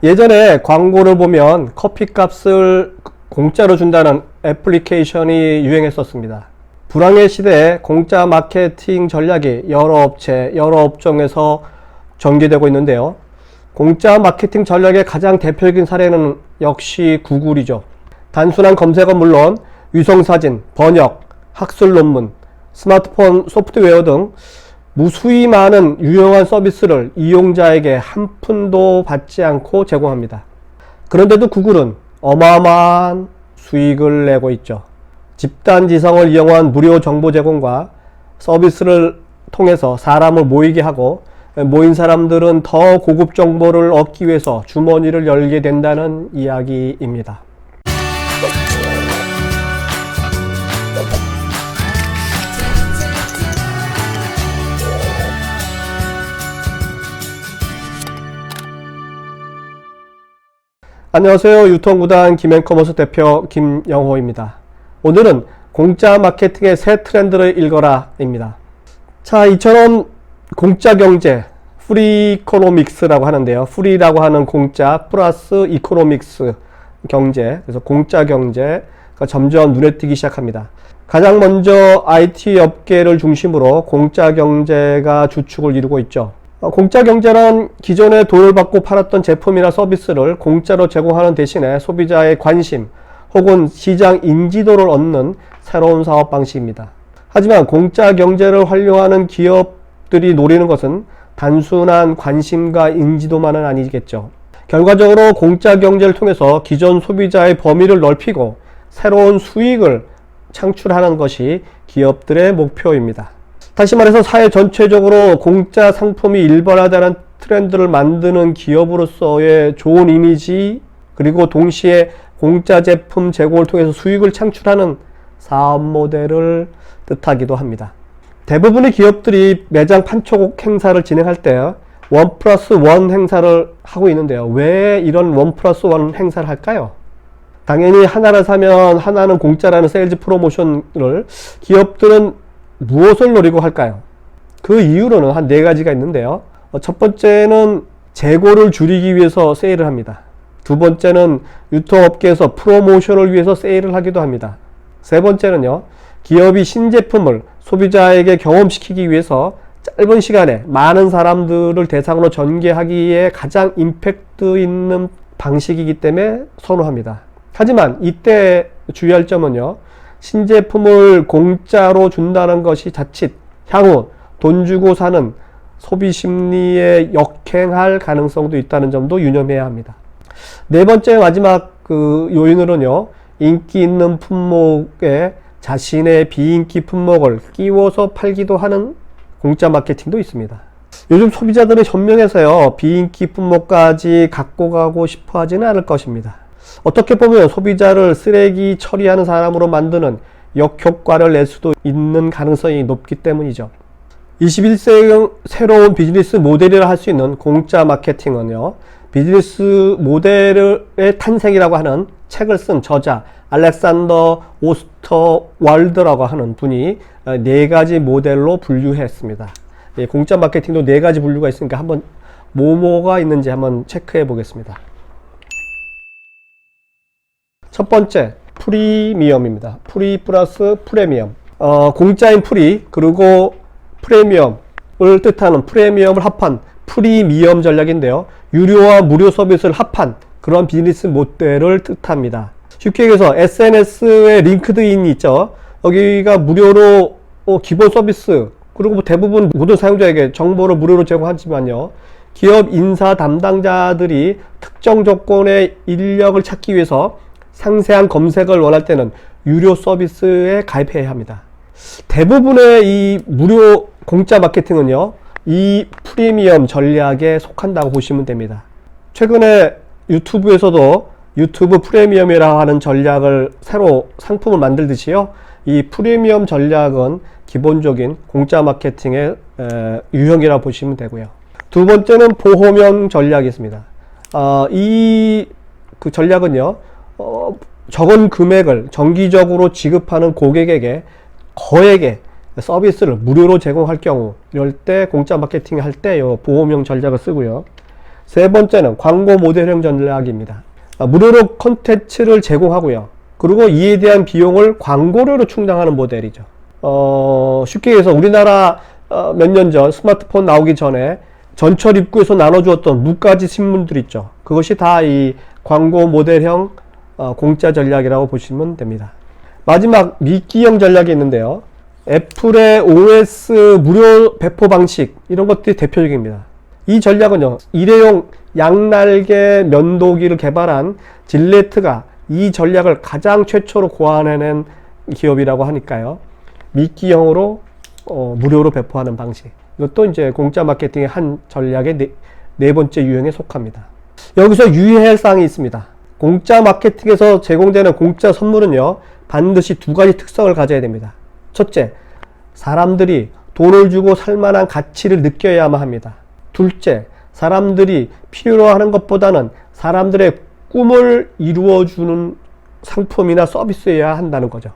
예전에 광고를 보면 커피값을 공짜로 준다는 애플리케이션이 유행했었습니다. 불황의 시대에 공짜 마케팅 전략이 여러 업체, 여러 업종에서 전개되고 있는데요. 공짜 마케팅 전략의 가장 대표적인 사례는 역시 구글이죠. 단순한 검색은 물론 위성사진, 번역, 학술 논문, 스마트폰 소프트웨어 등 무수히 많은 유용한 서비스를 이용자에게 한 푼도 받지 않고 제공합니다. 그런데도 구글은 어마어마한 수익을 내고 있죠. 집단 지성을 이용한 무료 정보 제공과 서비스를 통해서 사람을 모이게 하고, 모인 사람들은 더 고급 정보를 얻기 위해서 주머니를 열게 된다는 이야기입니다. 안녕하세요. 유통구단 김앤커머스 대표 김영호입니다. 오늘은 공짜 마케팅의 새 트렌드를 읽어라입니다. 자, 이처럼 공짜 경제, 프리 이코노믹스라고 하는데요. 프리라고 하는 공짜 플러스 이코노믹스 경제, 그래서 공짜 경제가 점점 눈에 띄기 시작합니다. 가장 먼저 IT 업계를 중심으로 공짜 경제가 주축을 이루고 있죠. 공짜 경제란 기존에 돈을 받고 팔았던 제품이나 서비스를 공짜로 제공하는 대신에 소비자의 관심 혹은 시장 인지도를 얻는 새로운 사업 방식입니다. 하지만 공짜 경제를 활용하는 기업들이 노리는 것은 단순한 관심과 인지도만은 아니겠죠. 결과적으로 공짜 경제를 통해서 기존 소비자의 범위를 넓히고 새로운 수익을 창출하는 것이 기업들의 목표입니다. 다시 말해서 사회 전체적으로 공짜 상품이 일반화되는 트렌드를 만드는 기업으로서의 좋은 이미지, 그리고 동시에 공짜 제품 제공을 통해서 수익을 창출하는 사업 모델을 뜻하기도 합니다. 대부분의 기업들이 매장 판촉 행사를 진행할 때 1+1 행사를 하고 있는데요. 왜 이런 1+1 행사를 할까요? 당연히 하나를 사면 하나는 공짜라는 세일즈 프로모션을 기업들은 무엇을 노리고 할까요? 그 이유로는 한 4가지가 있는데요. 첫 번째는 재고를 줄이기 위해서 세일을 합니다. 두 번째는 유통업계에서 프로모션을 위해서 세일을 하기도 합니다. 세 번째는요, 기업이 신제품을 소비자에게 경험시키기 위해서 짧은 시간에 많은 사람들을 대상으로 전개하기에 가장 임팩트 있는 방식이기 때문에 선호합니다. 하지만 이때 주의할 점은요, 신제품을 공짜로 준다는 것이 자칫 향후 돈 주고 사는 소비 심리에 역행할 가능성도 있다는 점도 유념해야 합니다. 네 번째 마지막 요인으로는요, 인기 있는 품목에 자신의 비인기 품목을 끼워서 팔기도 하는 공짜 마케팅도 있습니다. 요즘 소비자들은 현명해서요, 비인기 품목까지 갖고 가고 싶어 하지는 않을 것입니다. 어떻게 보면 소비자를 쓰레기 처리하는 사람으로 만드는 역효과를 낼 수도 있는 가능성이 높기 때문이죠. 21세기 새로운 비즈니스 모델이라 할 수 있는 공짜 마케팅은요, 비즈니스 모델의 탄생이라고 하는 책을 쓴 저자 알렉산더 오스터왈드라고 하는 분이 4가지 모델로 분류했습니다. 공짜 마케팅도 4가지 분류가 있으니까 한번 뭐가 있는지 한번 체크해 보겠습니다. 첫 번째, 프리미엄입니다. 프리 플러스 프리미엄. 공짜인 프리, 그리고 프리미엄을 뜻하는 프리미엄을 합한 프리미엄 전략인데요. 유료와 무료 서비스를 합한 그런 비즈니스 모델을 뜻합니다. 쉽게 얘기해서 SNS에 링크드인이 있죠. 여기가 무료로 기본 서비스, 그리고 대부분 모든 사용자에게 정보를 무료로 제공하지만요, 기업 인사 담당자들이 특정 조건의 인력을 찾기 위해서 상세한 검색을 원할 때는 유료 서비스에 가입해야 합니다. 대부분의 이 무료 공짜 마케팅은요, 이 프리미엄 전략에 속한다고 보시면 됩니다. 최근에 유튜브에서도 유튜브 프리미엄이라고 하는 전략을 새로 상품을 만들듯이요, 이 프리미엄 전략은 기본적인 공짜 마케팅의 유형이라고 보시면 되고요. 두 번째는 보호명 전략이 있습니다. 이 전략은요, 적은 금액을 정기적으로 지급하는 고객에게 거액의 서비스를 무료로 제공할 경우, 이럴 때 공짜 마케팅 할 때 보호명 전략을 쓰고요. 세 번째는 광고 모델형 전략입니다. 무료로 콘텐츠를 제공하고요. 그리고 이에 대한 비용을 광고료로 충당하는 모델이죠. 쉽게 얘기해서 우리나라 몇 년 전 스마트폰 나오기 전에 전철 입구에서 나눠주었던 무가지 신문들 있죠. 그것이 다 이 광고 모델형 공짜 전략이라고 보시면 됩니다. 마지막 미끼형 전략이 있는데요. 애플의 OS 무료 배포 방식, 이런 것들이 대표적입니다. 이 전략은요, 일회용 양날개 면도기를 개발한 질레트가 이 전략을 가장 최초로 고안해낸 기업이라고 하니까요. 미끼형으로 무료로 배포하는 방식, 이것도 이제 공짜 마케팅의 한 전략의 네 번째 유형에 속합니다. 여기서 유의할 사항이 있습니다. 공짜 마케팅에서 제공되는 공짜 선물은요, 반드시 두 가지 특성을 가져야 됩니다. 첫째, 사람들이 돈을 주고 살만한 가치를 느껴야만 합니다. 둘째, 사람들이 필요로 하는 것보다는 사람들의 꿈을 이루어주는 상품이나 서비스여야 한다는 거죠.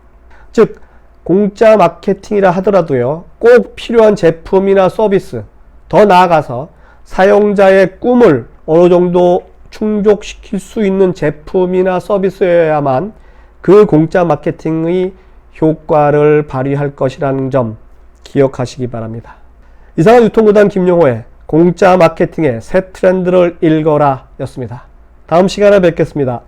즉, 공짜 마케팅이라 하더라도요, 꼭 필요한 제품이나 서비스, 더 나아가서 사용자의 꿈을 어느 정도 충족시킬 수 있는 제품이나 서비스여야만 그 공짜 마케팅의 효과를 발휘할 것이라는 점 기억하시기 바랍니다. 이상은 유통구단 김용호의 공짜 마케팅의 새 트렌드를 읽어라 였습니다. 다음 시간에 뵙겠습니다.